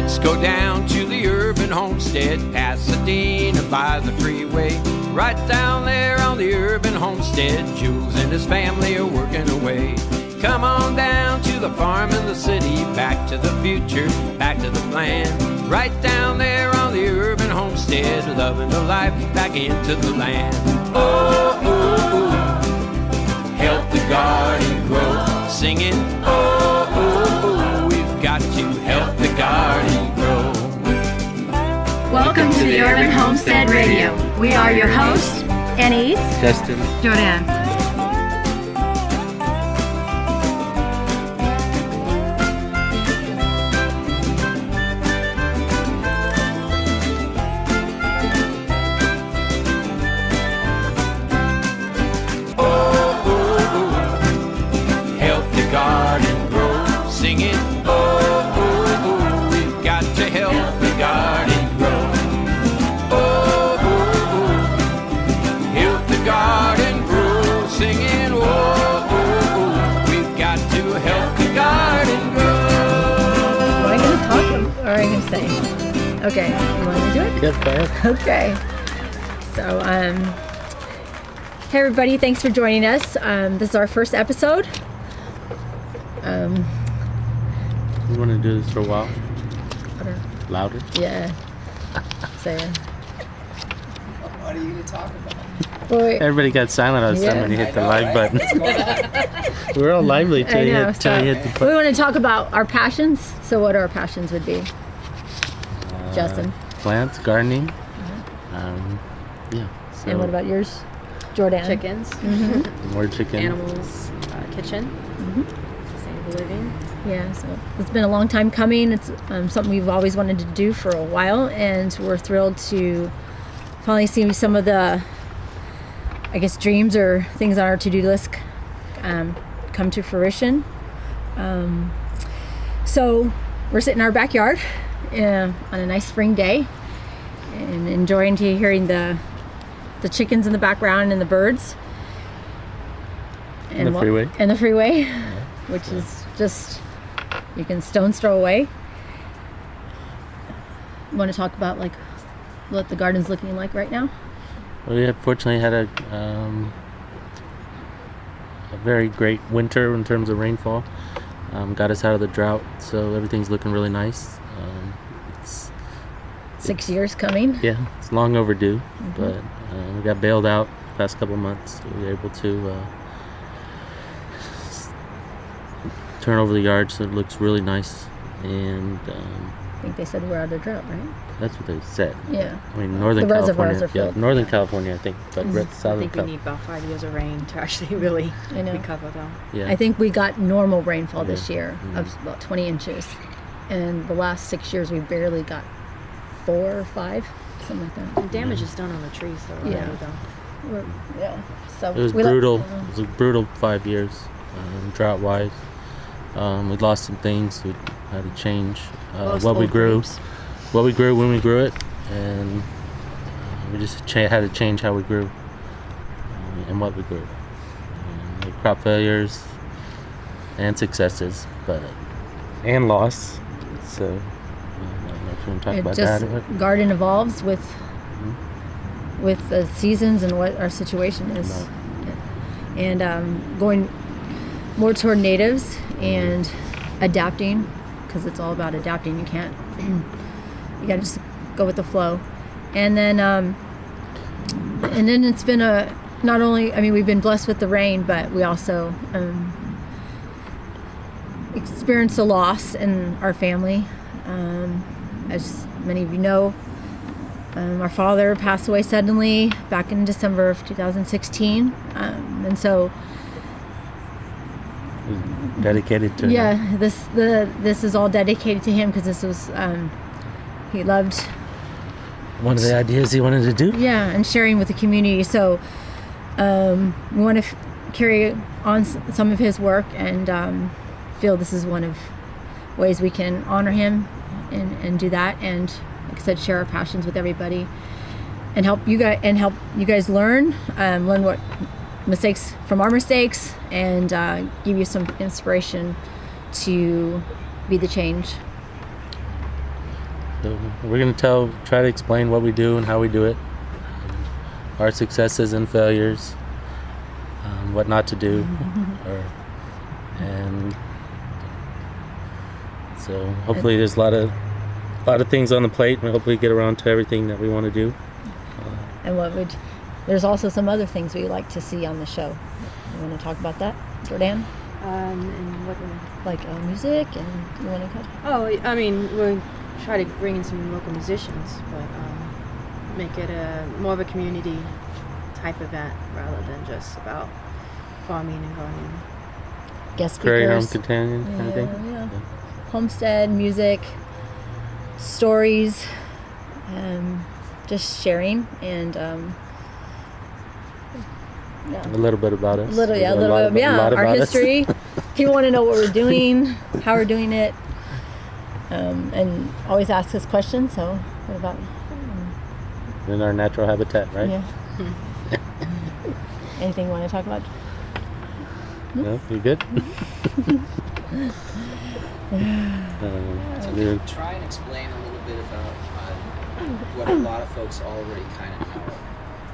Let's go down to the Urban Homestead, Pasadena by the freeway. Right down there on the Urban Homestead, Jules and his family are working away. Come on down to the farm in the city, back to the future, back to the plan. Right down there on the Urban Homestead, loving the life back into the land. Oh, oh, oh, help the garden grow. Singing, oh, oh, oh, we've got to help the garden grow. Welcome to the Urban Homestead Radio. We are your hosts, Anais, Justin, Jordanne. Okay, you want to do it? Yes, go ahead. Okay. So, hey everybody, thanks for joining us. This is our first episode. You want to do this for a while? Louder? Yeah. Say it. What are you going to talk about? Well, Everybody got silent all of a sudden when you hit the live button. We're all lively till you hit the button. We want to talk about our passions. So what our passions would be. Justin. Plants, gardening. Yeah. So And what about yours, Jordanne? Chickens. Mm-hmm. More chicken. Animals. Kitchen. Sustainable living. Yeah, so it's been a long time coming. It's something we've always wanted to do for a while, and we're thrilled to finally see some of the, I guess, dreams or things on our to-do list come to fruition. So we're sitting in our backyard on a nice spring day and enjoying hearing the chickens in the background and the birds. And the freeway. And the freeway, which is just, you can stone's throw away. You want to talk about like what the garden's looking like right now? Well, we fortunately had a very great winter in terms of rainfall. Got us out of the drought, so everything's looking really nice. It's 6 years coming. Yeah, it's long overdue, but we got bailed out the past couple months. So we were able to turn over the yard, so it looks really nice. And I think they said we're out of drought, right? that's what they said. Yeah. I mean, Northern The reservoirs California. are filled. Yeah, Northern California, I think, but I Southern think we need about 5 years of rain to actually really I know. recover though. Yeah. I think we got normal rainfall this Yeah. year of about 20 inches. And the last 6 years we barely got 4 or 5, something like that. The damage is done on the trees though already Yeah. though. Yeah. So It was brutal. It was a brutal 5 years, drought-wise. We lost some things. We had to change what we grew, when we grew it, and we just had to change how we grew and what we grew. Like crop failures and successes, and loss. So I don't know if you want to talk It about just, that. garden evolves with the seasons and what our situation is. And going more toward natives and adapting, because it's all about adapting. You can't, you gotta just go with the flow. And then it's been not only, I mean, we've been blessed with the rain, but we also experienced a loss in our family. As many of you know, our father passed away suddenly back in December of 2016, and so Dedicated to him. this is all dedicated to him, because this was he loved One of the ideas he wanted to do. and sharing with the community. So we want to carry on some of his work, and feel this is one of ways we can honor him and do that, and like I said, share our passions with everybody, and help you guys learn what mistakes from our mistakes, and give you some inspiration to be the change. So we're going to try to explain what we do and how we do it, our successes and failures, what not to do, and so hopefully there's a lot of things on the plate, and hopefully get around to everything that we want to do. And there's also some other things we like to see on the show. You want to talk about that, Jordanne? And what? Like music, and you want to cut? Oh, I mean, we'll try to bring in some local musicians, but make it more of a community type event rather than just about farming and gardening. Guest Prairie Home speakers. Companion kind of thing. Yeah. Homestead, music, stories, just sharing, and A little bit about us. a little bit, our history. People want to know what we're doing, how we're doing it, and always ask us questions. So, what about? In our natural habitat, right? Yeah. Anything you want to talk about? No, you good? So can you try and explain a little bit about what a lot of folks already kind of know?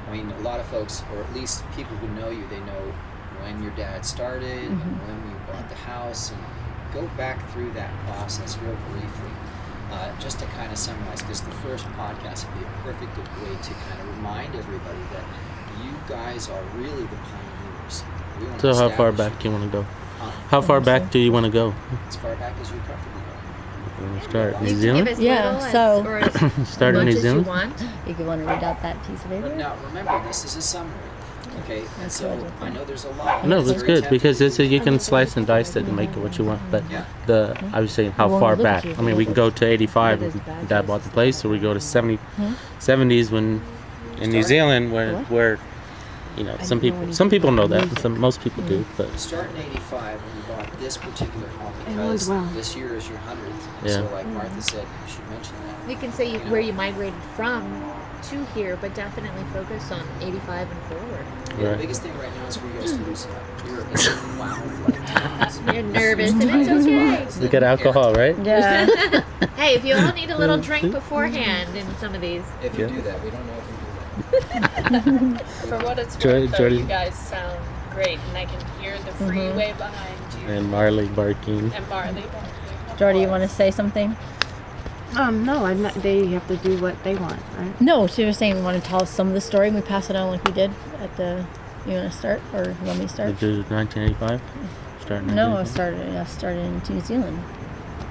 I mean, a lot of folks, or at least people who know you, they know when your dad started and when we bought the house, and go back through that process real briefly, just to kind of summarize, because the first podcast would be a perfect way to kind of remind everybody that you guys are really the pioneers. We want So to how far establish- back do you want to go? How far back do you want to go? As far back as you're comfortable going. Want to start New You can Zealand? give as Yeah, little so- or as Start in much New as you Zealand? want. You want to read out that piece of paper? But now, remember, this is a summary, okay? And so I know there's a lot. No, It's that's very good because tempting. you can slice and dice it and make it what you want. But Yeah. I was saying how Well, far look back. at you. I mean, we can go to 85 It is when bad Dad bought the place, or we go to 70s when in New Start. Zealand where some people know that, most people do. But Start in 85 when you bought this particular home It was because wow. this year is your 100th. Yeah. So like Martha said, you should mention that. We can say where you migrated from to here, but definitely focus on 85 and forward. Yeah, the Right. biggest thing right now is for you guys to loosen up. You're wound like times. You're nervous, and it's okay. we get alcohol, right? Yeah. Hey, if you all need a little drink beforehand in some of these. If you Yeah. do that, we don't know if you do that. For what it's Jordan- worth, though, Jordan- you guys sound great, and I can hear the freeway behind you And Marley barking. and Marley barking. Jordy, you want to say something? No, I'm not. They have to do what they want, right? No, she was saying, want to tell us some of the story and we pass it on like we did at the. You want to start, or you want me to We start? do 1985. Start in No, I 1985? started in New Zealand.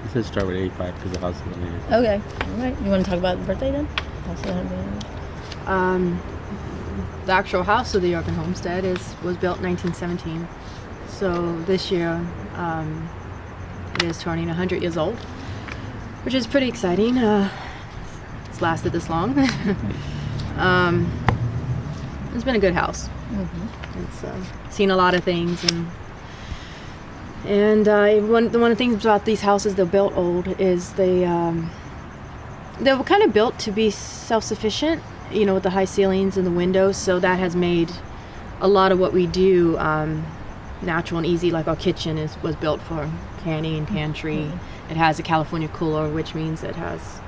It says start with 85 because the house is in 85. Okay, all right. You want to talk about the birthday then? Also, The actual house of the Urban Homestead was built in 1917. So this year it is turning 100 years old, which is pretty exciting. It's lasted this long. It's been a good house. It's seen a lot of things, and one of the things about these houses they're built old is they were kind of built to be self-sufficient, with the high ceilings and the windows, so that has made a lot of what we do natural and easy. Like our kitchen was built for canning and pantry. It has a California cooler, which means it has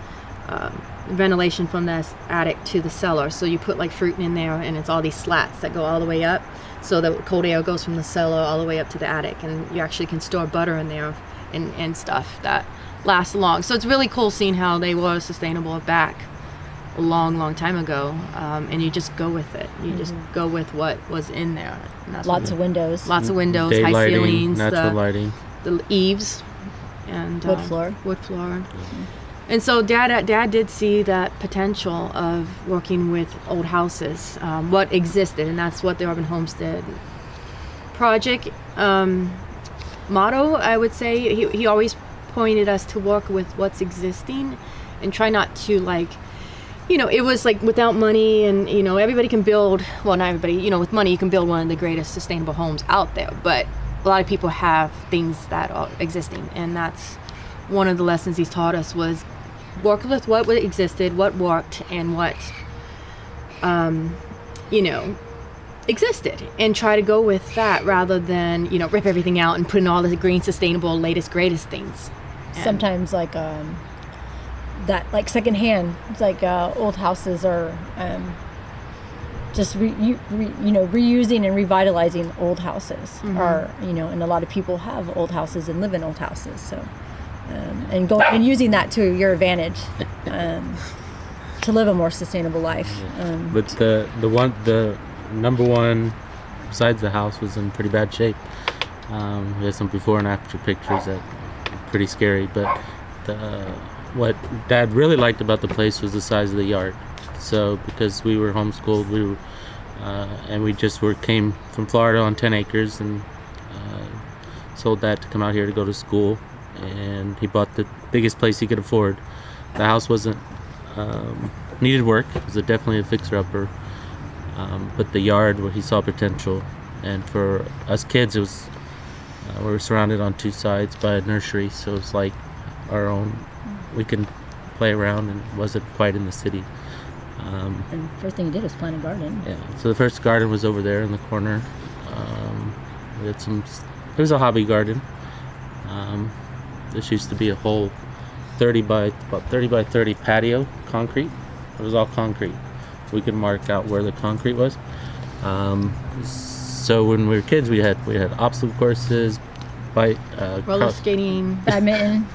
ventilation from the attic to the cellar, so you put like fruit in there, and it's all these slats that go all the way up, so the cold air goes from the cellar all the way up to the attic, and you actually can store butter in there and stuff that lasts long. So it's really cool seeing how they were sustainable back a long time ago, and you just go with it. You just go with what was in there. And that's lots of windows. lots of windows, Day high lighting, ceilings, natural lighting. the eaves, and Wood floor. Wood floor. And so Dad did see that potential of working with old houses, what existed, and that's what the Urban Homestead project motto, I would say. He always pointed us to work with what's existing and try not to it was like without money, and everybody can build, well, not everybody, with money you can build one of the greatest sustainable homes out there, but a lot of people have things that are existing, and that's one of the lessons he's taught us, was work with what existed, what worked, and what existed, and try to go with that rather than rip everything out and put in all the green, sustainable, latest, greatest things. And Sometimes that like secondhand, it's like old houses are just reusing and revitalizing old houses are, and a lot of people have old houses and live in old houses. So, and using that to your advantage, to live a more sustainable life. But the number one besides the house was in pretty bad shape. We had some before and after pictures that were pretty scary. But what Dad really liked about the place was the size of the yard. So because we were homeschooled, and we just came from Florida on 10 acres and sold that to come out here to go to school. And he bought the biggest place he could afford. The house wasn't needed work. It was definitely a fixer-upper. But the yard where he saw potential. And for us kids, it was we were surrounded on two sides by a nursery, so it's like our own. We can play around, and it wasn't quite in the city. And first thing you did was plant a garden. Yeah. So the first garden was over there in the corner. We had it was a hobby garden. This used to be a whole 30 by 30 patio, concrete. It was all concrete. We could mark out where the concrete was. So when we were kids, we had obstacle courses, roller skating, badminton,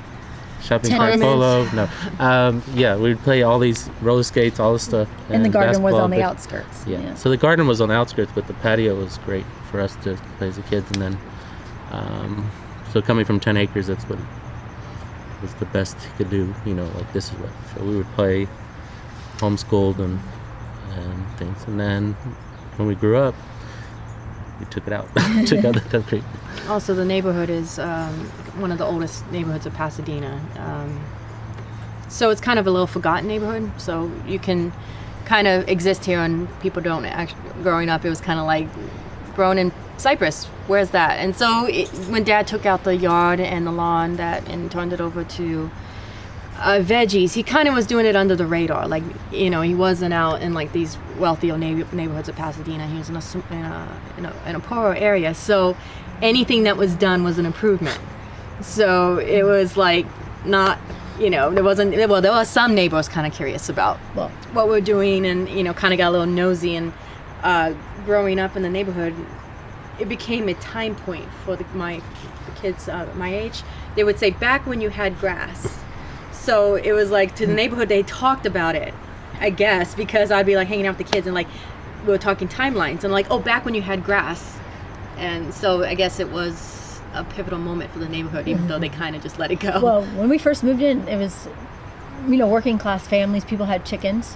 shopping cart, polo. No, we'd play all these roller skates, all this stuff. And the garden was on the outskirts. Yeah. So the garden was on the outskirts, but the patio was great for us to play as a kids. And then, so coming from 10 acres, that's what was the best he could do. Like this is what. So we would play, homeschooled and things. And then when we grew up, we took it out, took out the concrete. Also, the neighborhood is one of the oldest neighborhoods of Pasadena. So it's kind of a little forgotten neighborhood. So you can kind of exist here and people don't actually, growing up, it was kind of like grown in Cypress. Where's that? And so when Dad took out the yard and the lawn and turned it over to veggies, he kind of was doing it under the radar. Like, he wasn't out in like these wealthy neighborhoods of Pasadena. He was in a poorer area. So anything that was done was an improvement. So it was like not, there was some neighbors kind of curious about what we're doing and, kind of got a little nosy. And growing up in the neighborhood, it became a time point for the kids my age. They would say, back when you had grass. So it was like to the neighborhood, they talked about it, I guess, because I'd be like hanging out with the kids and like we were talking timelines and like, oh, back when you had grass. And so I guess it was a pivotal moment for the neighborhood, even though they kind of just let it go. Well, when we first moved in, it was, working class families, people had chickens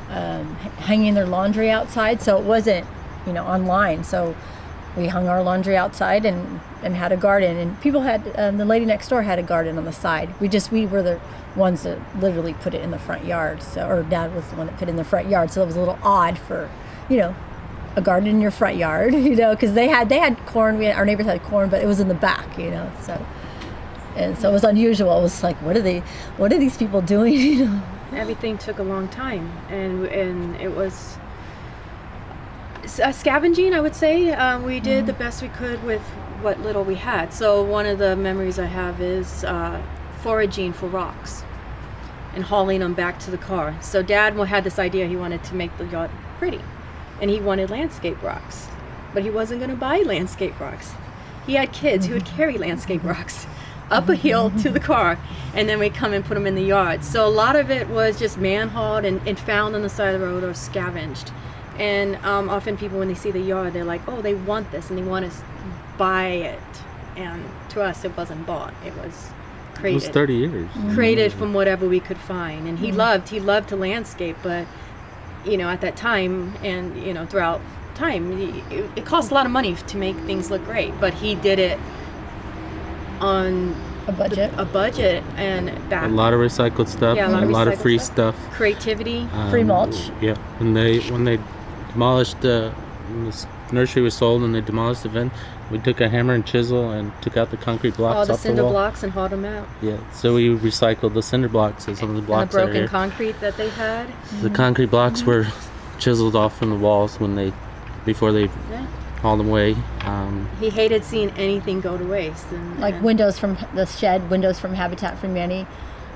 hanging their laundry outside. So it wasn't, online. So we hung our laundry outside and had a garden, and people had, the lady next door had a garden on the side. We were the ones that literally put it in the front yard. So, or Dad was the one that put it in the front yard. So it was a little odd for, a garden in your front yard, because they had corn. Our neighbors had corn, but it was in the back, so. And so it was unusual. It was like, what are these people doing? Everything took a long time, and it was scavenging, I would say. We did the best we could with what little we had. So one of the memories I have is foraging for rocks and hauling them back to the car. So Dad had this idea, he wanted to make the yard pretty, and he wanted landscape rocks, but he wasn't going to buy landscape rocks. He had kids who would carry landscape rocks up a hill to the car, and then we'd come and put them in the yard. So a lot of it was just man-hauled and found on the side of the road or scavenged. And often people, when they see the yard, they're like, oh, they want this, and they want to buy it. And to us, it wasn't bought. It was created. It was 30 years. Created from whatever we could find. And he loved to landscape, but, at that time and, throughout time, it cost a lot of money to make things look great. But he did it on a budget and back. A lot of recycled stuff. Yeah, a lot of free stuff. Creativity. Free mulch. Yeah. When they demolished when this nursery was sold and they demolished the vent, we took a hammer and chisel and took out the concrete blocks all the off the cinder wall. blocks and hauled them out. Yeah, so we recycled the cinder blocks and some of the blocks and the that are broken here. concrete that they had. The concrete blocks were chiseled off from the walls before they hauled them away. He hated seeing anything go to waste. And windows from the shed, windows from Habitat for Humanity.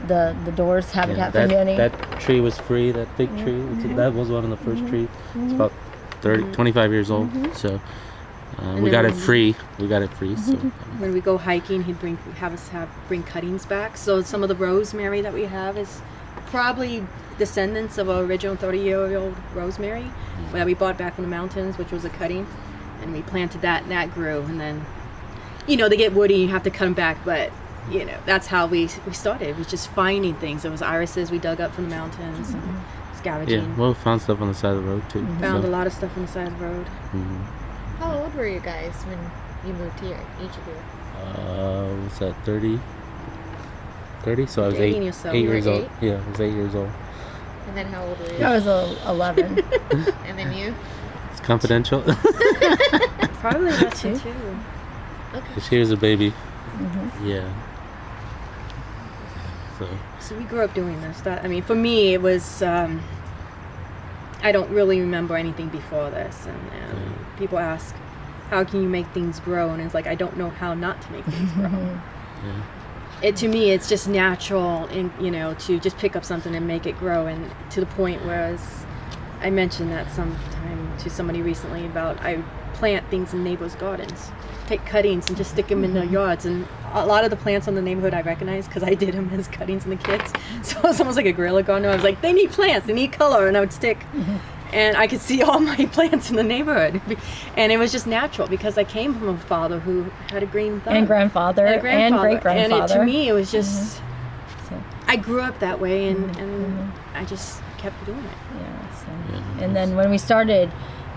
the doors, Habitat for Humanity. That tree was free, that fig tree. That was one of the first trees. It's about 25 years old. So we got it free. So when we go hiking, he'd have us bring cuttings back. So some of the rosemary that we have is probably descendants of our original 30-year-old rosemary that we bought back from the mountains, which was a cutting, and we planted that, and that grew. And then, they get woody, you have to cut them back, but that's how we started. It was just finding things. There was irises we dug up from the mountains, and scavenging. Yeah, well, found stuff on the side of the road too. Found a lot of stuff on the side of the road. How old were you guys when you moved here, each of you? Was that 30? So I was 8 years old. Yeah, I was 8 years old. And then how old were you? I was 11. And then you? It's confidential. Probably about two. Okay. She was a baby. Yeah. So we grew up doing this. For me, it was. I don't really remember anything before this, and people ask, "How can you make things grow?" And it's like, I don't know how not to make things grow. To me, it's just natural, to just pick up something and make it grow, and to the point where I mentioned that sometime to somebody recently about I plant things in neighbors' gardens, take cuttings and just stick them in their yards, and a lot of the plants in the neighborhood I recognize because I did them as cuttings in the kids. So it's almost like a guerrilla gardener. I was like, they need plants, they need color, and I would stick. And I could see all my plants in the neighborhood. And it was just natural because I came from a father who had a green thumb. And grandfather. And great-grandfather. And to me, it was just, I grew up that way, and I just kept doing it. And then when we started,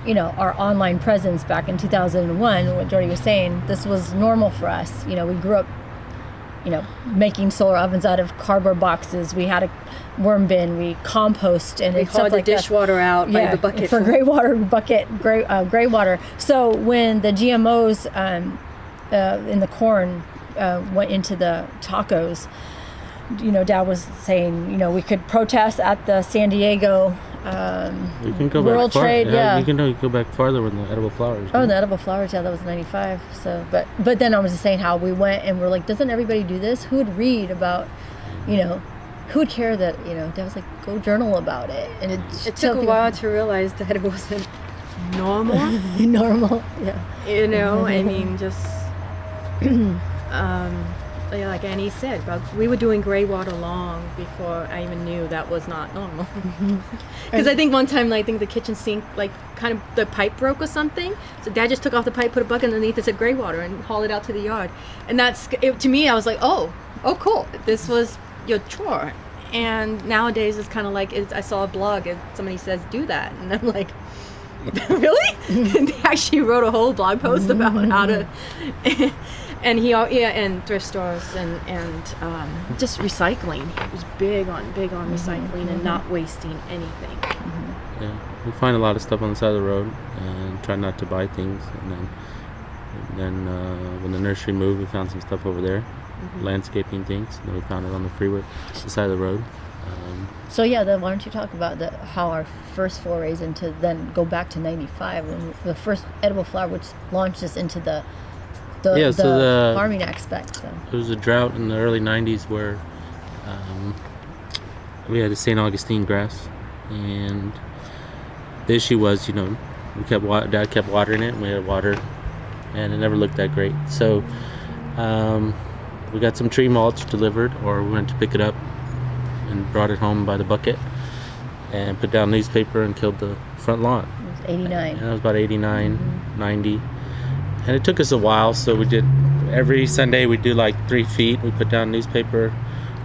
our online presence back in 2001, what Jordy was saying, this was normal for us. We grew up, making solar ovens out of cardboard boxes. We had a worm bin. We compost and we hauled the dishwater out by the bucket for gray water. So when the GMOs in the corn went into the tacos, Dad was saying, we could protest at the San Diego you can go World back Trade. You can go back farther with the edible flowers. Oh, the edible flowers. Yeah, that was 95. So, but then I was just saying how we went and we're like, doesn't everybody do this? Who would read about, who would care that, Dad was like, go journal about it. And it took a while to realize that it wasn't normal. Normal, yeah. I mean, just, like Annie said, we were doing gray water long before I even knew that was not normal. Because I think one time, I think the kitchen sink, kind of the pipe broke or something. So Dad just took off the pipe, put a bucket underneath, it said gray water, and hauled it out to the yard. And to me, I was like, oh, cool. This was your chore. And nowadays, it's kind of like, I saw a blog and somebody says, do that. And I'm like, really? And they actually wrote a whole blog post about how to... and thrift stores and just recycling. He was big on recycling and not wasting anything. Yeah, we find a lot of stuff on the side of the road and try not to buy things. And then when the nursery moved, we found some stuff over there, landscaping things. And then we found it on the freeway, the side of the road. So then why don't you talk about how our first forays into, then go back to 95 when the first edible flower, which launched us into the farming aspect. So. There was a drought in the early 90s where we had a St. Augustine grass, and the issue was, Dad kept watering it, and we had water, and it never looked that great. So we got some tree mulch delivered, or we went to pick it up and brought it home by the bucket and put down newspaper and killed the front lawn. It was 89. And that was about 89, 90. And it took us a while, so we did, every Sunday we'd do 3 feet. We put down newspaper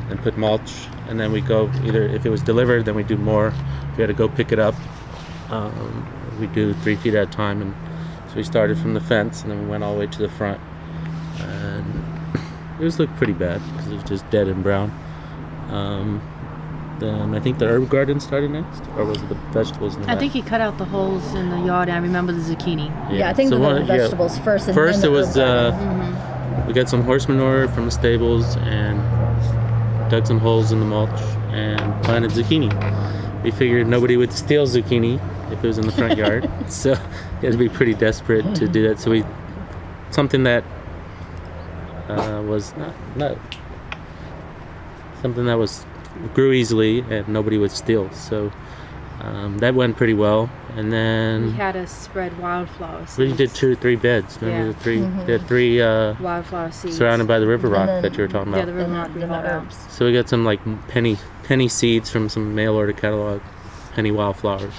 and put mulch, and then we go, either if it was delivered, then we do more. If we had to go pick it up, we do 3 feet at a time. And so we started from the fence, and then we went all the way to the front. And it was looked pretty bad, because it was just dead and brown. Then I think the herb garden started next, or was it the vegetables in the back? I think he cut out the holes in the yard, and I remember the zucchini. Yeah, I think the vegetables first. And first then it was, we got some horse manure from the stables and dug some holes in the mulch and planted zucchini. We figured nobody would steal zucchini if it was in the front yard, so you had to be pretty desperate to do that. So something that was not something that grew easily and nobody would steal. So that went pretty well. And then We had us spread wildflower seeds. we did 2 or 3 beds. Remember Yeah. the 3? There 3 wildflower seeds. surrounded by the river And rock then- that you were talking Yeah, about. the river And rock we then the hauled out. herbs. So we got some like penny seeds from some mail order catalog, penny wildflowers,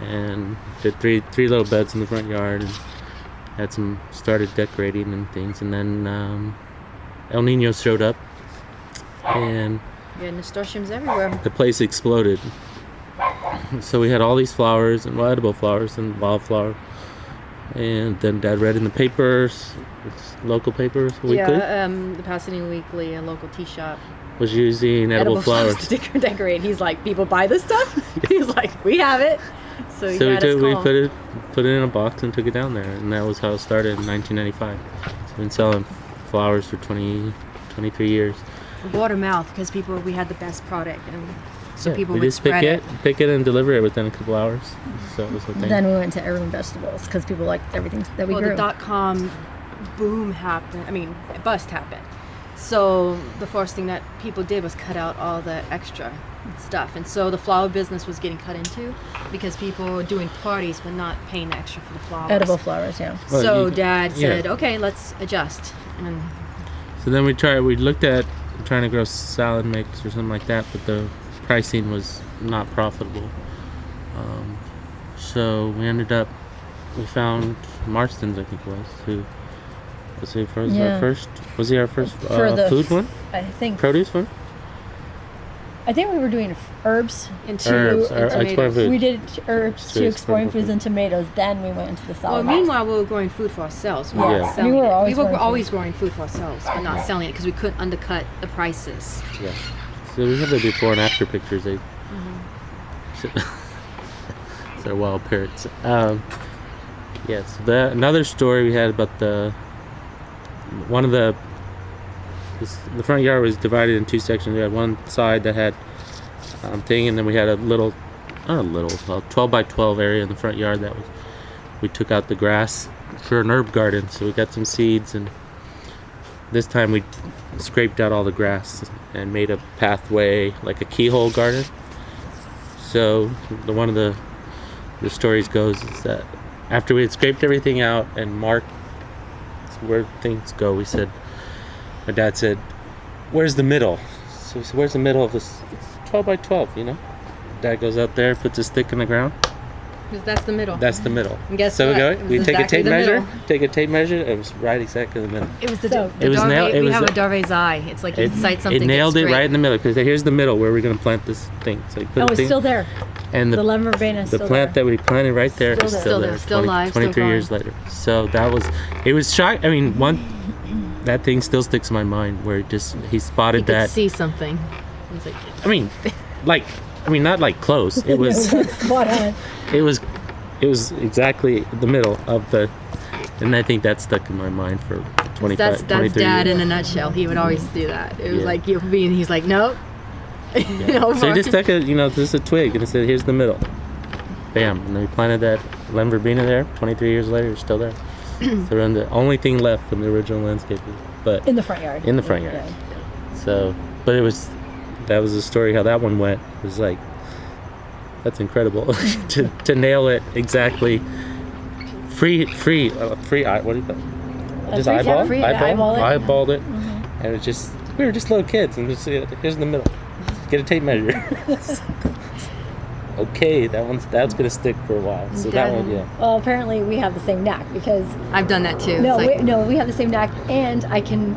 and did three little beds in the front yard, and had some started decorating and things. And then El Nino showed up, and We had nasturtiums everywhere. the place exploded. So we had all these flowers and edible flowers and wildflower. And then Dad read in the papers, local papers, weekly, Yeah, the Pasadena Weekly, a local tea shop. was using edible flowers. to decorate. He's like, people buy this stuff? He's like, we have it. So he So had us we call. put it in a box and took it down there, and that was how it started in 1995. So we've been selling flowers for 23 years. Word of mouth, because we had the best product, and so people we would just pick spread it and deliver it within a couple hours. So it was a thing. Then we went to Urban Vegetables because people liked everything that we Well, grew. the .com boom happened. Bust happened. So the first thing that people did was cut out all the extra stuff, and so the flower business was getting cut into because people were doing parties but not paying extra for the flowers. Edible flowers, yeah. Well, So Dad yeah. said, "Okay, let's adjust." And So then we looked at trying to grow salad mix or something like that, but the pricing was not profitable. So we found Marston's, I think it was, who was he our Yeah. first? Was he our first For the food one? I think Produce one? we were doing herbs. into Herbs, and exploring tomatoes. food. We did herbs So to exploring exploring foods food. and tomatoes. Then we went into the Well, salad box. meanwhile, we were growing food for ourselves. We Yeah. weren't selling We were it. always we were growing food. always growing food for ourselves, but not selling it because we couldn't undercut the prices. Yeah. So we have the before and after pictures. They're wild parrots. Yes. Another story we had about the front yard was divided in 2 sections. We had one side that had thing, and then we had a 12 by 12 area in the front yard we took out the grass for an herb garden. So we got some seeds, and this time we scraped out all the grass and made a pathway, like a keyhole garden. So one of the stories goes is that after we had scraped everything out and marked where things go, my dad said, "Where's the middle?" So we said, "Where's the middle of this?" It's 12 by 12, you know? Dad goes out there, puts his stick in the ground. Because that's the middle. That's the middle. And guess so what? we go, It was we take exactly a tape the measure, middle. it was right exactly in the middle. It was the, So- the It was Dervaes- nailed- it we was have a- a Dervaes eye. It's like you sight something. It nailed that's it straight. right in the middle, because here's the middle where we're going to plant this thing. So you put Oh, the it's thing, still there. and The lemon verbena is the still plant there. that we planted right there Still is there. still Still there. there, still alive, still 23 years growing. later. So it was shock. I mean, that thing still sticks in my mind where he spotted You could that. see something. He's like, I mean, not like close. It was, Spot on. it was exactly the middle of and I think that stuck in my mind for 25, that's 23 Dad years. in a nutshell. He would always do that. It was Yeah. like he's like, nope. No So more. he just took this is a twig and it said, "Here's the middle." Bam, and then we planted that lemon verbena there. 23 years later, it's still there. So we're the only thing left from the original landscaping, but In the front yard. in the front yard. So, but that was the story how that one went. It was like, that's incredible to nail it exactly. Free. What do you call it? Just eyeballed it, and it was just we were just little kids, and just here's in the middle. Get a tape measure. Okay, that's gonna stick for a while. So that one, yeah. Well, apparently we have the same knack because I've done that too. no, It's like, we have the same knack, and I can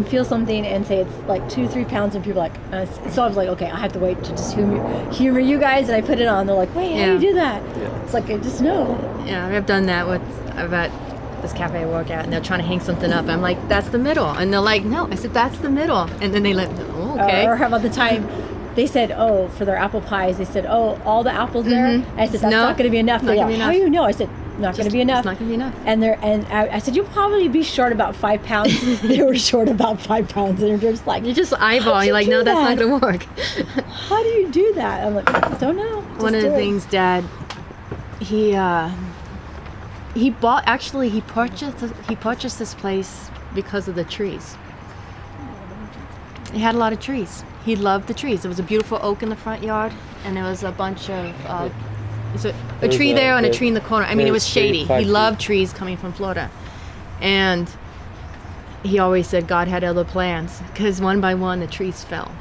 feel something and say it's like 2-3 pounds, and people are like, so I was like, okay, I have to wait to just humor you guys, and I put it on. They're like, wait, how do you do that? Yeah. It's like I just know. yeah, I've done that I've at this cafe I work at, and they're trying to hang something up. I'm like, that's the middle, and they're like, no. I said, that's the middle, and then they like, oh, okay. Or how about the time they said, oh, for their apple pies, they said, oh, all the apples there. Mhm. I said, that's No, not going to be enough. not They gonna go, be how do enough. you know? I said, not going to be enough. It's not gonna be enough. And I said, you'll probably be short about 5 pounds. They were short about 5 pounds, and they're just like, You just eyeball. How'd you You're like, do no, that's that? not gonna work. how do you do that? I'm like, I don't know. One of Just the do it. things, Dad, he purchased this place because of the trees. He had a lot of trees. He loved the trees. There was a beautiful oak in the front yard, and there was a bunch of a tree there and a tree in the corner. I mean, it was shady. He loved trees coming from Florida, and he always said God had other plans, because one by one the trees fell.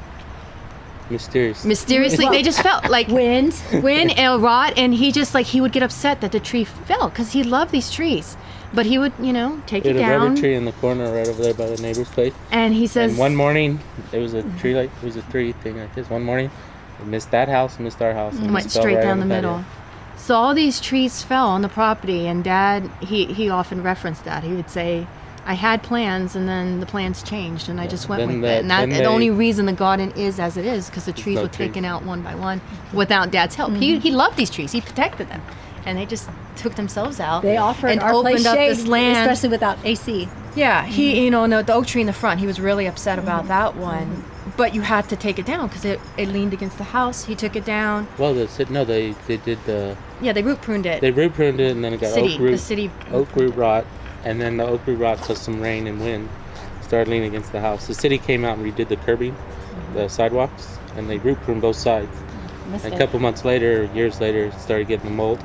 Mysteriously, they just fell, like wind and rot, and he just, like, he would get upset that the tree fell because he loved these trees, but he would, take it down. There's a rubber tree in the corner right over there by the neighbor's place. And he says, and one morning it was a tree thing like this. One morning, it missed that house, missed our house, and went straight down the middle. So all these trees fell on the property, and Dad, he often referenced that. He would say, I had plans, and then the plans changed, and I just went with it. And the only reason the garden is as it is because the trees were taken out one by one without Dad's help. Mm-hmm. He loved these trees. He protected them, and they just took themselves out. They offered and opened up this land, especially without AC. Yeah, he, the oak tree in the front. He was really upset about that one, but you had to take it down because it leaned against the house. He took it down. Well, they did the. Yeah, they root pruned it. They root pruned it, and then it got oak root rot. And then the oak root rot plus some rain and wind started leaning against the house. The city came out and redid the curbing, the sidewalks, and they root pruned both sides. And a couple months later, years later, started getting the mold,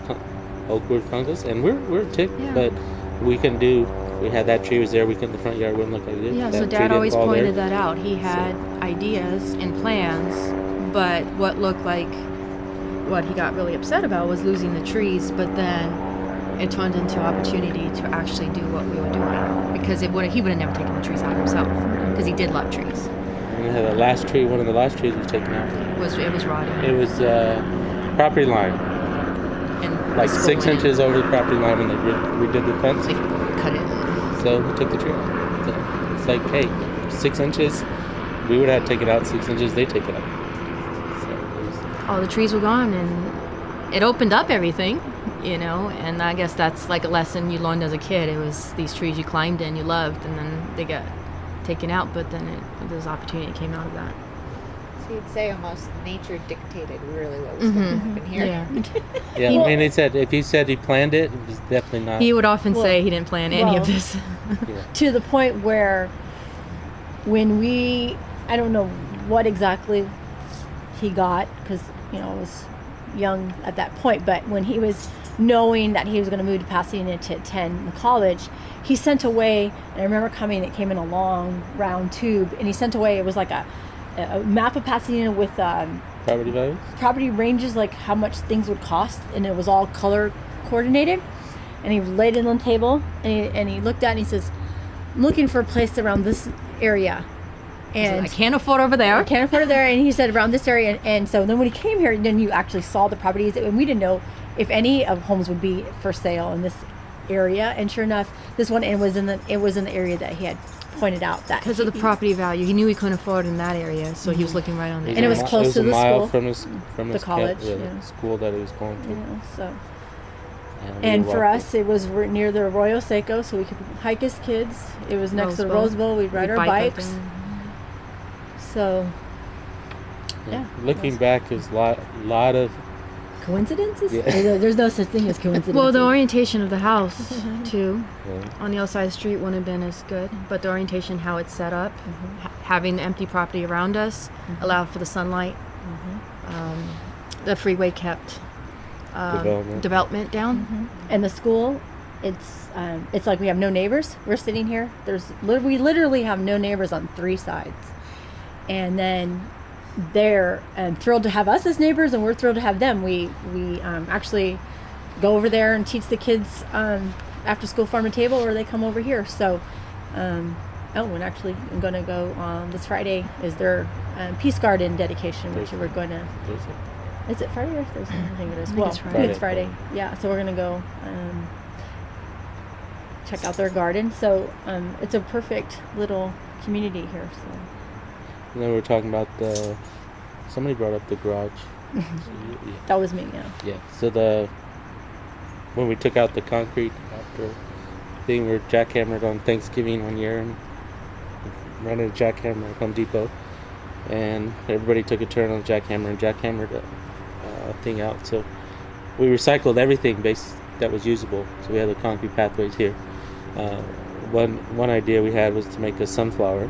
oak root fungus, and we're ticked, but we had that tree was there, the front yard wouldn't look like this. Yeah, so Dad always pointed that out. He had ideas and plans, but what he got really upset about was losing the trees, but then it turned into opportunity to actually do what we were doing, because he would have never taken the trees out himself, because he did love trees. And one of the last trees was taken out. It was rotting. It was property line, and like 6 inches over the property line when they redid the fence. They cut it. So we took the tree out. So it's like, hey, 6 inches. We would have to take it out 6 inches. They take it out. So all the trees were gone, and it opened up everything. And I guess that's like a lesson you learned as a kid. It was these trees you climbed in, you loved, and then they got taken out, but then there's opportunity that came out of that. So you'd say almost nature dictated really what was going to happen here. Yeah, I mean, if he said he planned it, it was definitely not. He would often say he didn't plan any of this. To the point where when I don't know what exactly he got, because, I was young at that point, but when he was knowing that he was going to move to Pasadena to attend the college, he sent away, and I remember it came in a long round tube, and he sent away, it was like a map of Pasadena with property values, property ranges, like how much things would cost, and it was all color coordinated, and he laid it on the table, and he looked at it, and he says, I'm looking for a place around this area. And I can't afford over there. And he said around this area. And so then when he came here, then you actually saw the properties, and we didn't know if any of homes would be for sale in this area. And sure enough, this one was in the area that he had pointed out that because of the property value, he knew he couldn't afford in that area, so he was looking right on the. And it was close to the school, from his college, school that he was going to. So. And for us, it was near the Arroyo Seco, so we could hike as kids. It was next to the Rose Bowl. We'd ride our bikes. So, yeah. Looking back, there's a lot of coincidences. Yeah. There's no such thing as coincidences. Well, the orientation of the house too, on the other side of the street wouldn't have been as good. But the orientation, how it's set up, having the empty property around us, allowed for the sunlight. The freeway kept development down, and the school. It's like we have no neighbors. We're sitting here. We literally have no neighbors on 3 sides. And then they're thrilled to have us as neighbors, and we're thrilled to have them. We actually go over there and teach the kids after school farm to table, or they come over here. So, and actually I'm going to go this Friday is their Peace Garden dedication, which we're going to. Is it Friday or Thursday? I think it is. Well, it's Friday. Yeah, so we're going to go check out their garden. So it's a perfect little community here. So. And then we were talking about somebody brought up the garage. That was me, yeah. Yeah. So when we took out the concrete after we were jackhammered on Thanksgiving one year and rented a jackhammer at Home Depot, and everybody took a turn on the jackhammer and jackhammered a thing out. So we recycled everything that was usable. So we had the concrete pathways here. One idea we had was to make a sunflower.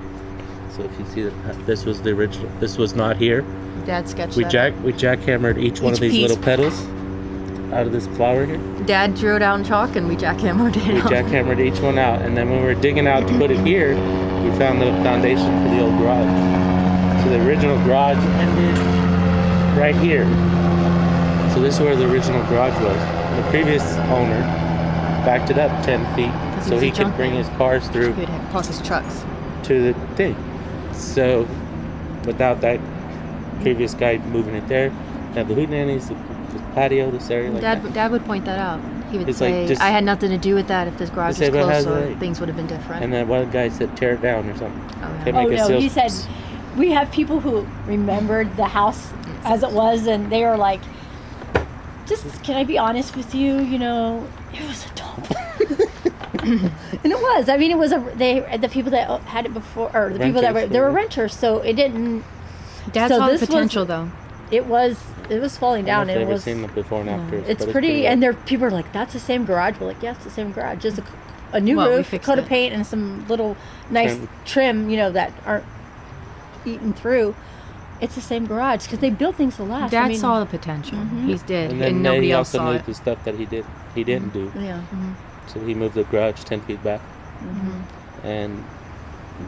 So if you see that this was the original, this was not here. Dad sketched We that. we jackhammered each one of these piece. little petals out of this flower here. Dad drew it out in chalk, and we jackhammered it We out. jackhammered each one out, and then when we were digging out to put it here, we found the foundation for the old garage. So the original garage ended right here. So this is where the original garage was. The previous owner backed it up 10 feet so he could bring his cars through He would have park his trucks. to the thing. So without that previous guy moving it there, have the hootenannies, the patio, this area like that. Dad would point that out. He would It's say, like just- I had nothing to do with that. If this garage They was say, but how's closer, it- things would have been different. And then one guy said tear it down or something. Oh, yeah. Can't Oh make a no, sales- he said we have people who remembered the house as it was, and they were like, "Just can I be honest with you? You know, it was a dump." And it was. I mean, it was the people that had it before, or the people that were Renters, they were yeah. renters, so it didn't. Dad so saw the this was- potential, though. It was falling I don't down, know if and it I've ever was. seen the before and afters. It's but pretty, rough. and there people are like, "That's the same garage." We're like, "Yeah, it's the same garage, just a new Well, we roof, fixed coat of it. paint, and some little nice trim, you know, that aren't eaten through." It's the same garage because they build things to last. Dad I mean, saw the potential. He did, And and, then nobody he else also saw moved it. the stuff that he didn't do. Yeah. So he moved the garage 10 feet back. And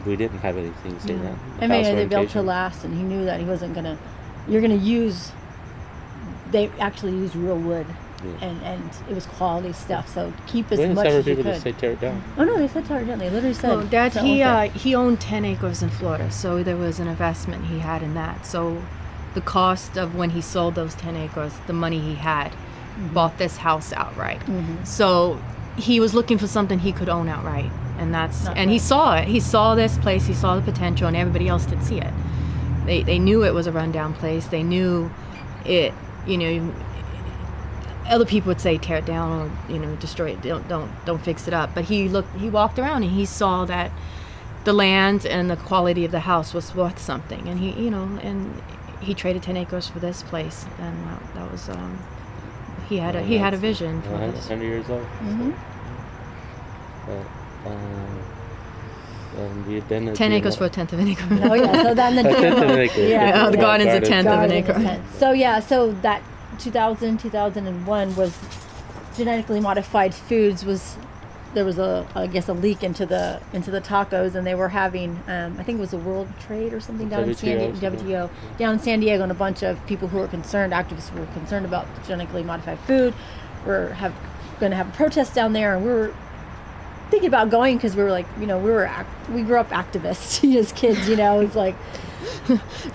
we didn't have anything to say that. I mean, House they built to orientation. last, and he knew that he wasn't gonna. You're gonna use. They actually used real wood, Yeah. and it was quality stuff. So keep as We had much several as you people could. just say tear it down. Oh no, they said tear it down. They literally said. Well, Dad, it's the whole thing. he owned 10 acres in Florida, so there was an investment he had in that. So the cost of when he sold those 10 acres, the money he had, bought this house outright. So he was looking for something he could own outright, and he saw it. He saw this place, he saw the potential, and everybody else did see it. They knew it was a rundown place. They knew it. You know, other people would say tear it down or destroy it. Don't fix it up. But he walked around and he saw that the land and the quality of the house was worth something, and he traded 10 acres for this place, and that was he had a vision for Well, this. 100 years old. But, we've been 10 acres for a tenth of an acre. Oh yeah. So then the A tenth of an acre. Yeah. The garden's a tenth of an Garden acre. percent. So yeah, so that 2001 was genetically modified foods there was a leak into the tacos, and they were having I think it was a World Trade or something down in San Diego, WTO down in San Diego, and a bunch of people who were concerned, activists who were concerned about genetically modified food, going to have a protest down there, and we were thinking about going because we were like, we grew up activists as kids, it's like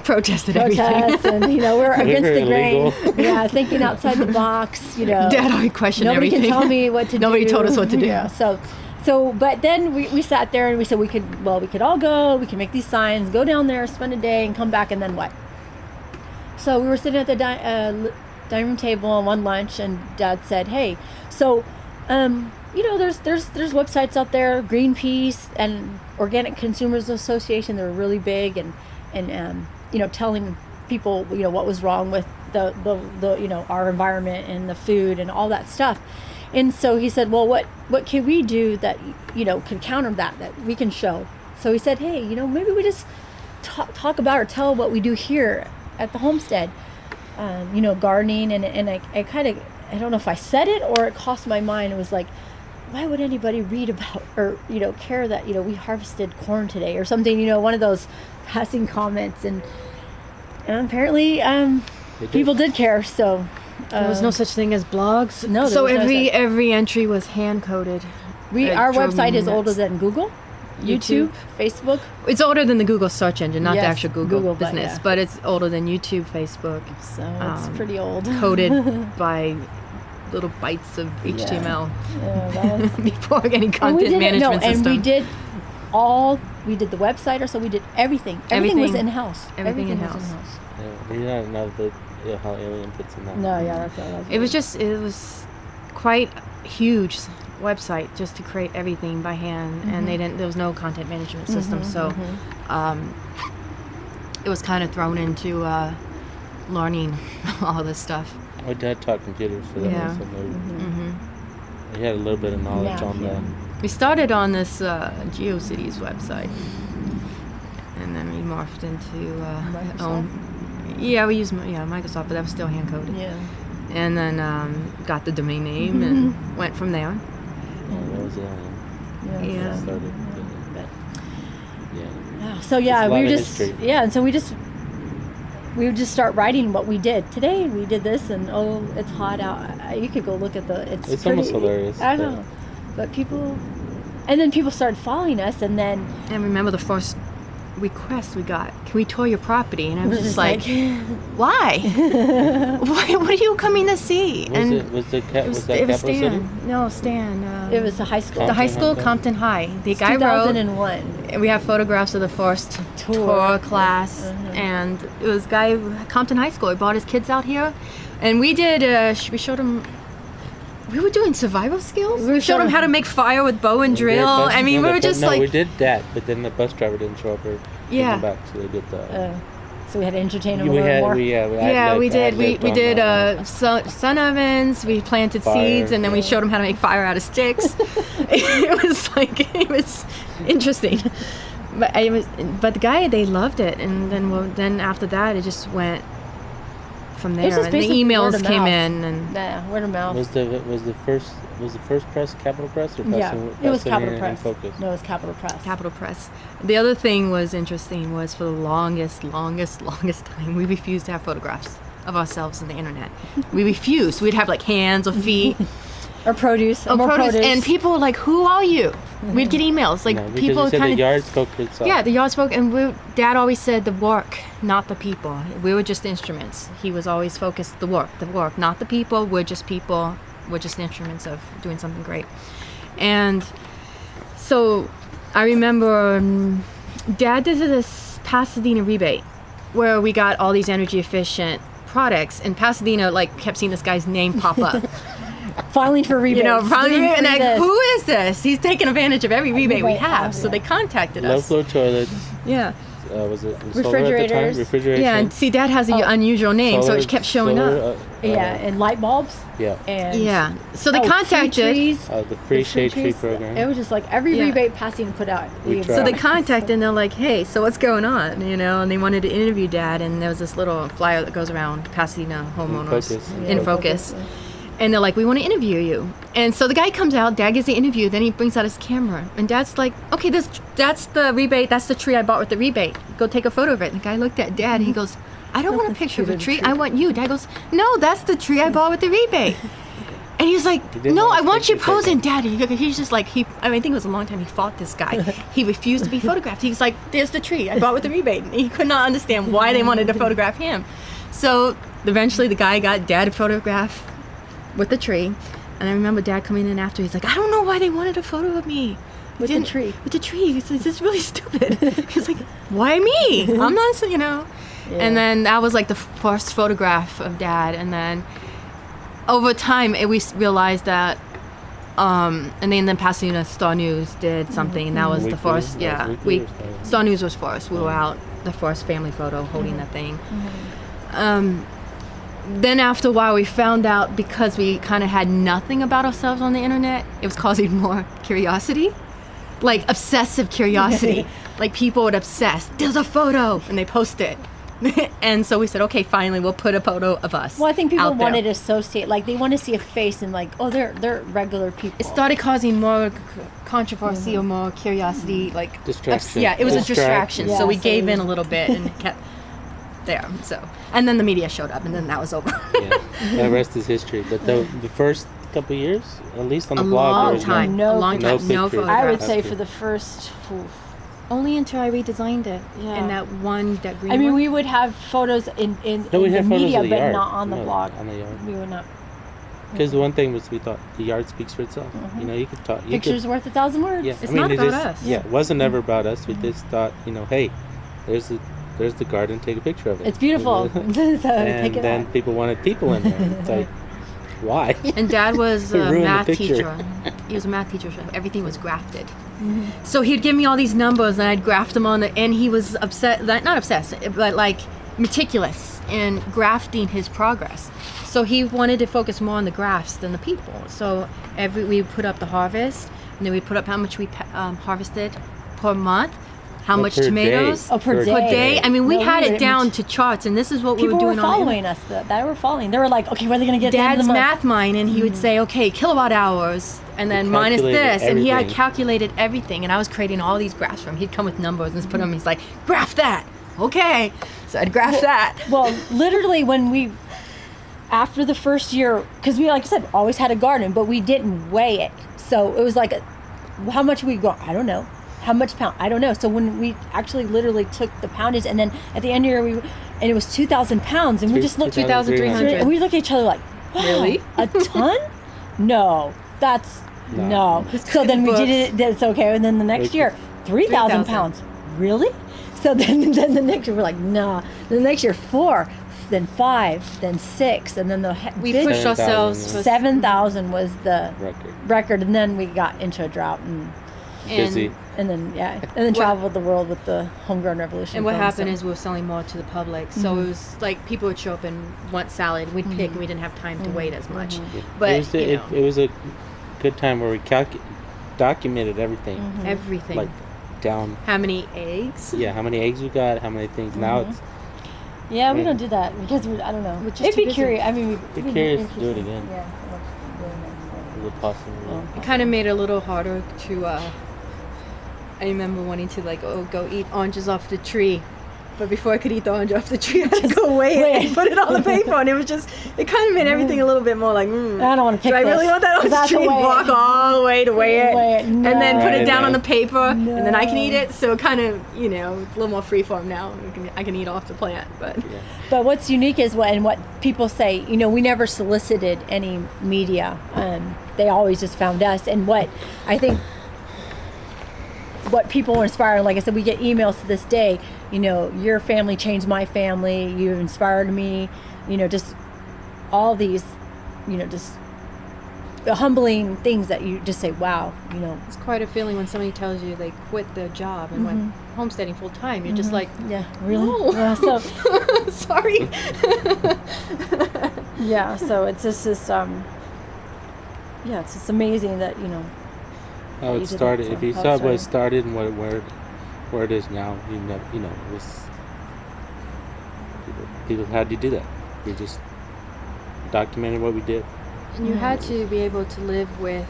Protested everything. protests, and we're against the grain. illegal. Yeah, thinking outside the box. Dad always questioned Nobody everything. can tell me what to do. Nobody told us what to do. Yeah, so but then we sat there and we said we could all go. We can make these signs, go down there, spend a day, and come back, and then what? So we were sitting at the dining room table on one lunch, and Dad said, "Hey, so there's websites out there, Greenpeace and Organic Consumers Association. They're really big, and telling people what was wrong with the our environment and the food and all that stuff." And so he said, "Well, what can we do that could counter that we can show?" So he said, "Hey, maybe we just talk about or tell what we do here at the homestead, gardening." And I kind of, I don't know if I said it or it crossed my mind. It was like, why would anybody read about or care that we harvested corn today or something? One of those passing comments, and apparently people did care. So There was no such thing as blogs. No, there So was no such- every entry was hand coded. our website is older than Google, YouTube, Facebook. It's older than the Google search engine, not the Yes, actual Google Google, but business, yeah. but it's older than YouTube, Facebook. So it's pretty old. Coded by little bytes of HTML Yeah, that was, before any and content management system. and we did the website, or so we did everything. Everything was in-house. Everything was in-house. Yeah, we don't know how alien fits in that. No, yeah, that's It was quite huge website just to create everything by hand, and there was no content management system, so it was kind of thrown into learning all this stuff. My dad taught computers, so that Yeah. was something. He had a little bit of knowledge on that. We started on this GeoCities website, and then morphed into Microsoft? Yeah, we used Microsoft, but that was still hand coded. Yeah. And then got the domain name and went from there. That was Yeah. started. So yeah, It's a we lot were of just history. we would just start writing what we did. Today we did this, and oh, it's hot out. You could go look at It's pretty, almost hilarious. I know, but people, and then people started following us, and then And remember the first request we got, can we tour your property? And I was just like, why? What are you coming to see? Was that Capital City? Stan. No, Stan. it was the high school. The high school, Compton. Compton High. The It's guy wrote. 2001. We have photographs of the first tour class, and it was guy Compton High School. He brought his kids out here, and we did. We showed him. We were doing survival skills. We showed him how to make fire with bow and drill. I mean, we were just like. we did that, but then the bus driver didn't show up or Yeah. came back, so they did the. So we had to entertain them a we little had, more. we did. We did sun ovens. We planted Fire, seeds, and then we showed them how to make fire out of sticks. it was interesting, but the guy, they loved it, and then after that it just went from It was there. just And the basically word emails of came mouth. in, and Yeah, word of mouth. Was the first press Capital Press or Yeah, it was Capital and Press. Focus? No, it was Capital Press. Capital Press. The other thing was interesting was for the longest time we refused to have photographs of ourselves on the internet. We refused. We'd have like hands or feet. Or produce. Oh, more produce. And people were like, who are you? We'd get emails. Like, No, because people you said kind the of. yard spoke for itself. Yeah, the yard spoke. And Dad always said the work, not the people. We were just instruments. He was always focused the work, not the people. We're just people. We're just instruments of doing something great. And so I remember Dad did this Pasadena rebate where we got all these energy efficient products. And Pasadena, like, kept seeing this guy's name pop up. Filing for rebates. You know, Getting and free like, this. who is this? He's taking advantage of every rebate we have. So they contacted Low us. flow toilets. Yeah. Was it solar at the time? Refrigerators. Refrigeration. Yeah, and see, Dad has an unusual name, so it kept showing up. Yeah, and light bulbs. Yeah. And Yeah. So they free contacted. trees. The free shade tree trees. program. It was just like every Yeah. rebate Pasadena put out. We So they tried. contacted and they're like, hey, so what's going on? You know, and they wanted to interview Dad, and there was this little flyer that goes around Pasadena homeowners Focus. in focus. And they're like, we want to interview you. And so the guy comes out, Dad gives the interview, then he brings out his camera. And Dad's like, okay, that's the rebate, that's the tree I bought with the rebate. Go take a photo of it. And the guy looked at Dad, he goes, I don't want a picture of a tree, I want you. Dad goes, no, that's the tree I bought with the rebate. And he was like, didn't no, want I want you picture posing, Dad. He's just like, I think it was a long time he fought this guy. He refused to be photographed. He's like, there's the tree I bought with the rebate. And he could not understand why they wanted to photograph him. So eventually the guy got Dad to photograph with the tree. And I remember Dad coming in after. He's like, I don't know why they wanted a photo of me. With the tree. With the tree. He's like, this is really stupid. He's like, why me? I'm not, you know. Yeah. And then that was like the first photograph of Dad. And then over time, we realized that, and then Pasadena Star News did something, and that was the Weekly? first, That was yeah. weekly or Star? Star News was first. We were out, the first family photo holding that thing. Then after a while, we found out because we kind of had nothing about ourselves on the internet, it was causing more curiosity, like obsessive curiosity. Like people would obsess. There's a photo, and they post it. And so we said, okay, finally, we'll put a photo of us. Well, I think people out there. wanted to associate, like they want to see a face and like, oh, they're regular people. It started causing more controversy or more curiosity, like Distraction. Yeah, it was a Distraction. distraction. Yeah, so we so gave it in was- a little bit and kept there. So, and then the media showed up, and then that was over. Yeah. The rest is history. But the first couple of years, at least on the A blog, long there was time, no- a long no time, no pictures. photographs. I would say That's for good. the first. Only until I redesigned it, Yeah. and that green. I mean, one. we would have photos in No, we the had photos media, of the but yard. not on the No, blog. on the yard. We would not. Because the one thing was we thought the yard speaks for itself. You know, you could talk. You Pictures worth 1,000 words. Yeah, It's not it about is- us. Yeah, it wasn't ever about us. We just thought, you know, hey, there's the garden. Take a picture of it. It's beautiful. You know? So take And it then out. people wanted people in there. It's like, why? And Dad was We a ruined the math picture. teacher. He was a math teacher, so everything was grafted. So he'd give me all these numbers, and I'd graft them on and he was not obsessed, but like meticulous in grafting his progress. So he wanted to focus more on the graphs than the people. So we put up the harvest, and then we put up how much we harvested per month, how much per tomatoes day. per day. I mean, we No, had we it were- down to charts, and this is what we People were were doing on following us. They were following. They were like, okay, where are they going to get at the end of Dad's the month? math mind, and he would say, okay, kilowatt hours, and then minus calculated this, and he had everything. calculated everything, and I was creating all these graphs for him. He'd come with numbers and put them. He's like, graph that, okay. So I'd graph that. Well, literally when we, after the first year, because we, like I said, always had a garden, but we didn't weigh it. So it was like, how much we go, I don't know. How much pound? I don't know. So when we actually literally took the poundage, and then at the end of the year, and it was 2,000 pounds, and we just looked 2,300. and we looked at each other like, wow, Really? a ton? No, that's no. So then we did it. That's okay. And then the next year, 3,000 pounds. Really? So then the next year we're like, nah. The next year 4, then 5, then 6, and then We pushed 7,000, ourselves. yeah. 7,000 was the record. and then we got into a drought and Busy. then traveled the world with the Homegrown Revolution. And what film, happened so. is we were selling more to the public. So it was like people would show up and want salad. We'd pick, and we didn't have time to wait as much. But it was a good time where we documented everything. everything. Like down. How many eggs? Yeah, how many eggs we got, how many things. Now it's Yeah, we don't do that because I don't know. We're just It'd too be busy. curious. I mean, Be curious to do it again. Yeah. Is it possible? It kind of made it a little harder to. I remember wanting to go eat oranges off the tree, but before I could eat the orange off the tree, I had to go weigh it and put it on the paper, and it kind of made everything a little bit more like. I don't want to pick Do I really this, want that on 'cause I the have to tree? weigh it. Walk all the way to weigh it, No. and then put it Right, down on no. the paper, and then I can No. eat it. So it kind of, it's a little more freeform now. I can eat off the plant, but But what's unique is what people say, we never solicited any media. They always just found us. And what I think what people were inspired, like I said, we get emails to this day, your family changed my family, you inspired me, just all these, just the humbling things that you just say, wow, it's quite a feeling when somebody tells you they quit their job and went homesteading full time. You're just like, yeah, really? No. Yeah, so sorry. yeah, so it's just this, it's just amazing that, How you it did started. that, If you how it saw where it started. started and where it is now, it was people had to do that. We just documented what we did. And you had to be able to live with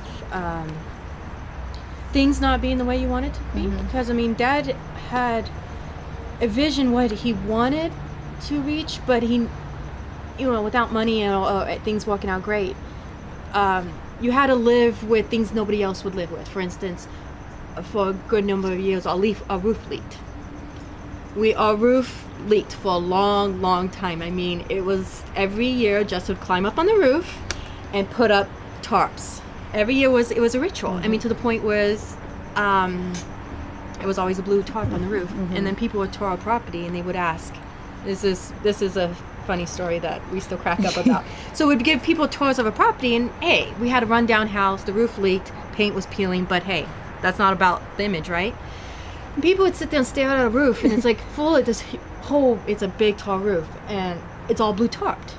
things not being the way you wanted to be. Because, Dad had a vision what he wanted to reach, but he, without money and things working out great, you had to live with things nobody else would live with. For instance, for a good number of years, our roof leaked. Our roof leaked for a long, long time. It was every year Jess would climb up on the roof and put up tarps. Every year it was a ritual. To the point where it was always a blue tarp on the roof. And then people would tour our property and they would ask, this is a funny story that we still crack up about. So we'd give people tours of a property, and hey, we had a rundown house, the roof leaked, paint was peeling, but hey, that's not about the image, right? And people would sit there and stare at a roof, and it's like full of this whole, it's a big tall roof, and it's all blue tarped.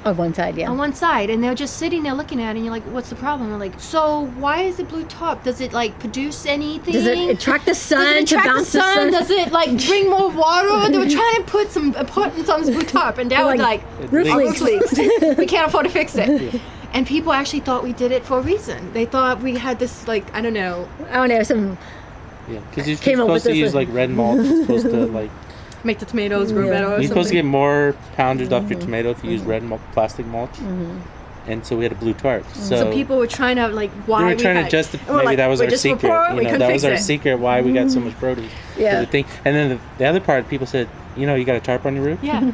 on one side, yeah. On one side, and they're just sitting there looking at it, and you're like, what's the problem? They're like, so why is it blue top? Does it produce anything? Does it attract the sun? Does it attract to bounce the sun? Does it bring more water? They were trying to put some importance on this blue top, and Dad was like, roof "Our leaks. roof leaks. We can't afford to fix it." Yeah. And people actually thought we did it for a reason. They thought we had this I don't know, some Yeah, because you're Came up with supposed to this use red mulch. It's supposed to make the tomatoes grow better. Or You're supposed to something. get more poundage off your tomato if you use red plastic mulch. And so we had a blue tarp. So people were trying to why we were trying to justify. Maybe that was our secret. That was our secret why we got so much produce. Yeah. And then the other part, people said, you got a tarp on your roof. Yeah.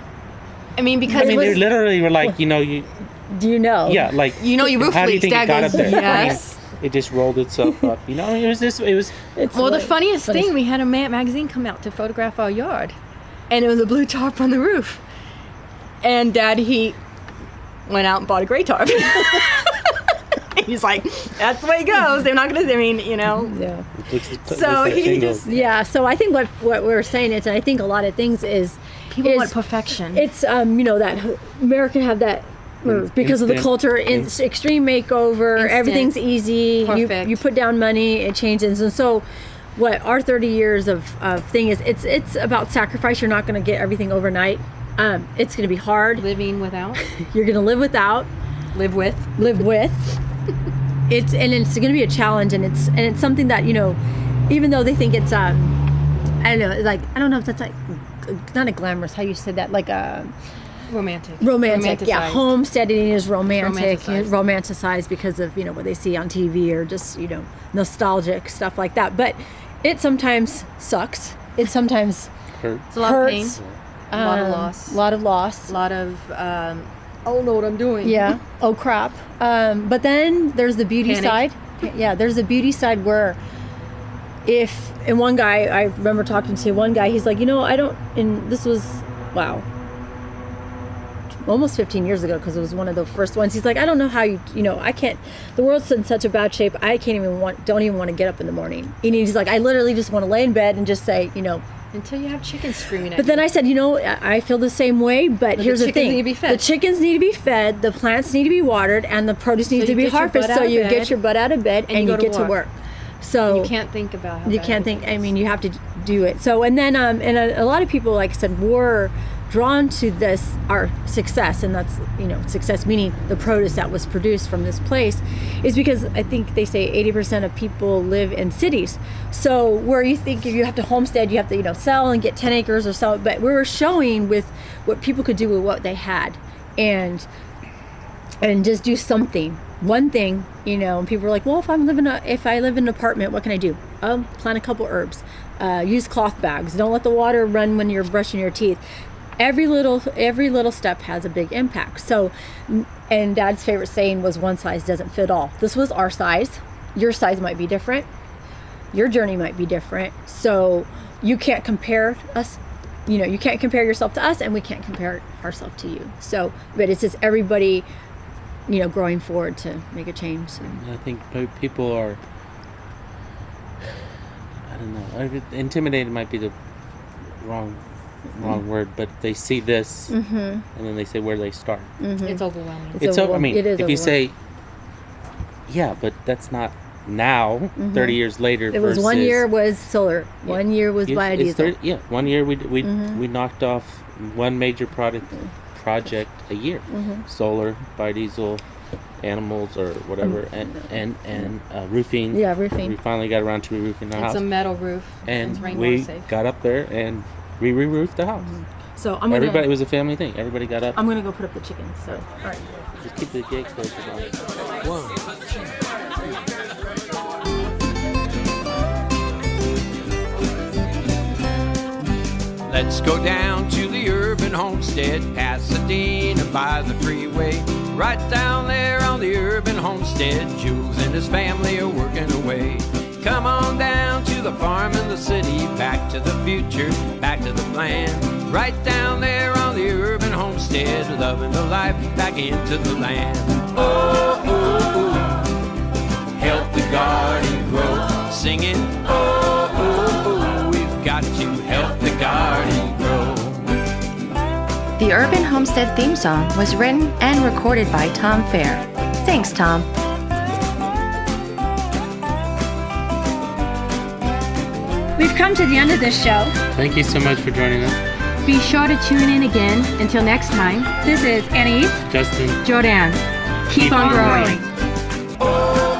Because they literally were like, do you know? Yeah, your roof how do you leaks. think Dad it got goes, up there? yes. It just rolled itself up. It was. Well, the funniest thing, we had a magazine come out to photograph our yard, and it was a blue tarp on the roof. And Dad, he went out and bought a gray tarp. He's like, that's the way it goes. They're not going to, Yeah. So he just... Yeah, so I think what we're saying is, and I think a lot of things is... People want perfection. It's, that American have that... because of the culture, it's extreme makeover, Instant. Everything's easy. Perfect. You put down money, it changes. And so what our 30 years of thing is, it's about sacrifice. You're not going to get everything overnight. It's going to be hard. Living without. You're going to live without. Live with. It's going to be a challenge, and it's something that, you know, even though they think it's I don't know, like, I don't know if that's like not a glamorous, how you said that, like a Romantic. Yeah, homesteading is Romanticized. romanticized because of, you know, what they see on TV or just, you know, nostalgic stuff like that. But it sometimes sucks. It sometimes It's a lot of pain. A lot of loss. A lot of loss. A lot of, I don't know what I'm doing. Yeah. Oh, crap. But then there's the beauty Panic. side. Yeah, there's the beauty side where and one guy, I remember talking to one guy, he's like, you know, and this was, wow, almost 15 years ago, because it was one of the first ones. He's like, I don't know how you know, I can't, the world's in such a bad shape, I don't even want to get up in the morning. And he's like, I literally just want to lay in bed and just say, you know, until you have chickens screaming at But then I said, you know, I feel the same way, but here's the thing. Need to be fed. The chickens need to be fed, the plants need to be watered, and the produce needs to be harvested, so you get your butt out of bed and you get to work. So you can't think about how you can't think, I mean, you have to do it. So, and then and a lot of people, like I said, were drawn to this, our success, and that's, you know, success meaning the produce that was produced from this place, is because I think they say 80% of people live in cities. So where you think if you have to homestead, you have to, you know, sell and get 10 acres or so, but we were showing with what people could do with what they had, and just do something, one thing, you know. And people were like, well, if I live in an apartment, what can I do? Plant a couple herbs, use cloth bags, don't let the water run when you're brushing your teeth. Every little step has a big impact. So, and Dad's favorite saying was, one size doesn't fit all. This was our size. Your size might be different. Your journey might be different. So you can't compare us. You know, you can't compare yourself to us, and we can't compare ourselves to you. So, but it's just everybody, you know, growing forward to make a change. So. I think people are, I don't know, intimidated might be the wrong word, but they see this, and then they say, where do they start? It's overwhelming. I mean, it is if you say, yeah, but that's not now, 30 years later. It was 1 year was solar, 1 year was biodiesel. 1 year we knocked off one major project a year, solar, biodiesel, animals or whatever, and roofing. Yeah, roofing. We finally got around to re-roofing the house. It's a metal roof, and it's rainwater we safe. got up there and we re-roofed the house. So It was a family thing. Everybody got up. I'm gonna go put up the chickens. So, all right. Just keep the gate closed. Let's go down to the Urban Homestead, Pasadena by the freeway. Right down there on the Urban Homestead, Jules and his family are working away. Come on down to the farm in the city, back to the future, back to the plan. Right down there on the Urban Homestead, loving the life back into the land. Oh, oh, oh, help the garden grow, singing. Oh, oh, oh, we've got to help the garden grow. The Urban Homestead theme song was written and recorded by Tom Fair. Thanks, Tom. We've come to the end of this show. Thank you so much for joining us. Be sure to tune in again. Until next time, This is Anais. Justin. Jordanne. Keep on growing. Oh,